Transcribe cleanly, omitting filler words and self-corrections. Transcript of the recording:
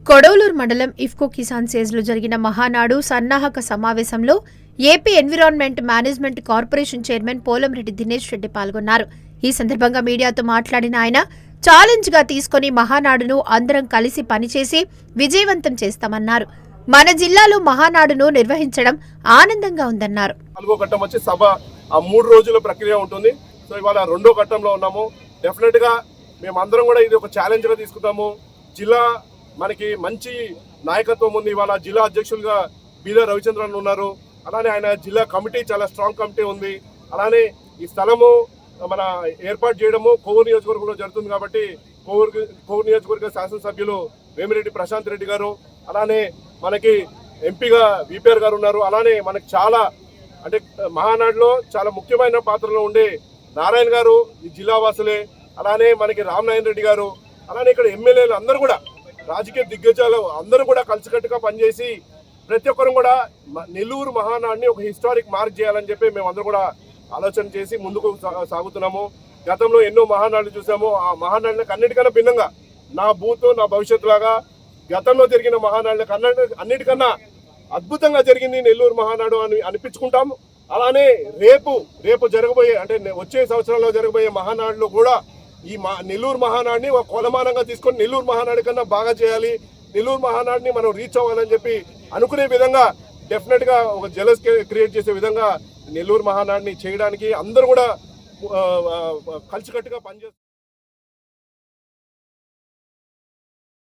కొడవలూరు మండలం ఇఫ్కో కిసాన్ సేజ్లో జరిగిన మహానాడు సన్నాహక సమావేశంలో AP environment management corporation chairman Polamreddy Dinesh Reddy పాల్గొన్నారు. ఈ సందర్భంగా మీడియాతో మాట్లాడిన ఆయన ఛాలెంజ్ గా తీసుకుని మహానాడును అందరం కలిసి పనిచేసి విజయవంతం చేస్తామన్నారు. మన జిల్లాలో మహానాడును నిర్వహించడం ఆనందంగా ఉందన్నారు. 4వ ఘట్టం వచ్చి సభ 3 రోజుల ప్రక్రియ ఉంటుంది. సో ఇవాళ 2వ ఘట్టంలో ఉన్నాము. డెఫినెట్ గా మేమందరం కూడా ఇది ఒక ఛాలెంజ్ గా తీసుకుంటాము. జిల్లా మనకి మంచి నాయకత్వం ఉంది. ఇవాళ జిల్లా అధ్యక్షులుగా బీదా రవిచంద్రన్ ఉన్నారు. అలానే ఆయన జిల్లా కమిటీ చాలా స్ట్రాంగ్ కమిటీ ఉంది. అలానే ఈ స్థలము మన ఏర్పాటు చేయడము కోవూరు నియోజకవర్గంలో జరుగుతుంది కాబట్టి కోవూరు నియోజకవర్గ శాసనసభ్యులు వేమిరెడ్డి ప్రశాంత్ రెడ్డి గారు, అలానే మనకి ఎంపీగా విపిఆర్ గారు ఉన్నారు. అలానే మనకి చాలా అంటే మహానాడులో చాలా ముఖ్యమైన పాత్రలో ఉండే నారాయణ గారు ఈ జిల్లా వాసులే. అలానే మనకి రామనారాయణ రెడ్డి గారు, అలానే ఇక్కడ ఎమ్మెల్యేలు అందరూ కూడా రాజకీయ దిగ్గజాలు అందరూ కూడా కలిసికట్టుగా పనిచేసి ప్రతి ఒక్కరు కూడా నెల్లూరు మహానాడిని ఒక హిస్టారిక్ మార్క్ చేయాలని చెప్పి మేమందరూ కూడా ఆలోచన చేసి ముందుకు సాగుతున్నాము. గతంలో ఎన్నో మహానాడులు చూసాము. ఆ మహానాడులకు అన్నిటికన్నా భిన్నంగా నా బూత్ నా భవిష్యత్తు లాగా గతంలో జరిగిన మహానాడులకు అన్నిటికన్నా అద్భుతంగా జరిగింది నెల్లూరు మహానాడు అని అనిపించుకుంటాము. అలానే రేపు జరగబోయే అంటే వచ్చే సంవత్సరంలో జరగబోయే మహానాడులో కూడా ఈ నెల్లూరు మహానాడిని ఒక కొలమానంగా తీసుకొని నెల్లూరు మహానాడు కన్నా బాగా చేయాలి, నెల్లూరు మహానాడిని మనం రీచ్ అవ్వాలని చెప్పి అనుకునే విధంగా డెఫినెట్ గా ఒక జెలస్ క్రియేట్ చేసే విధంగా నెల్లూరు మహానాడిని చేయడానికి అందరూ కూడా కలిసికట్టుగా పనిచేస్తారు.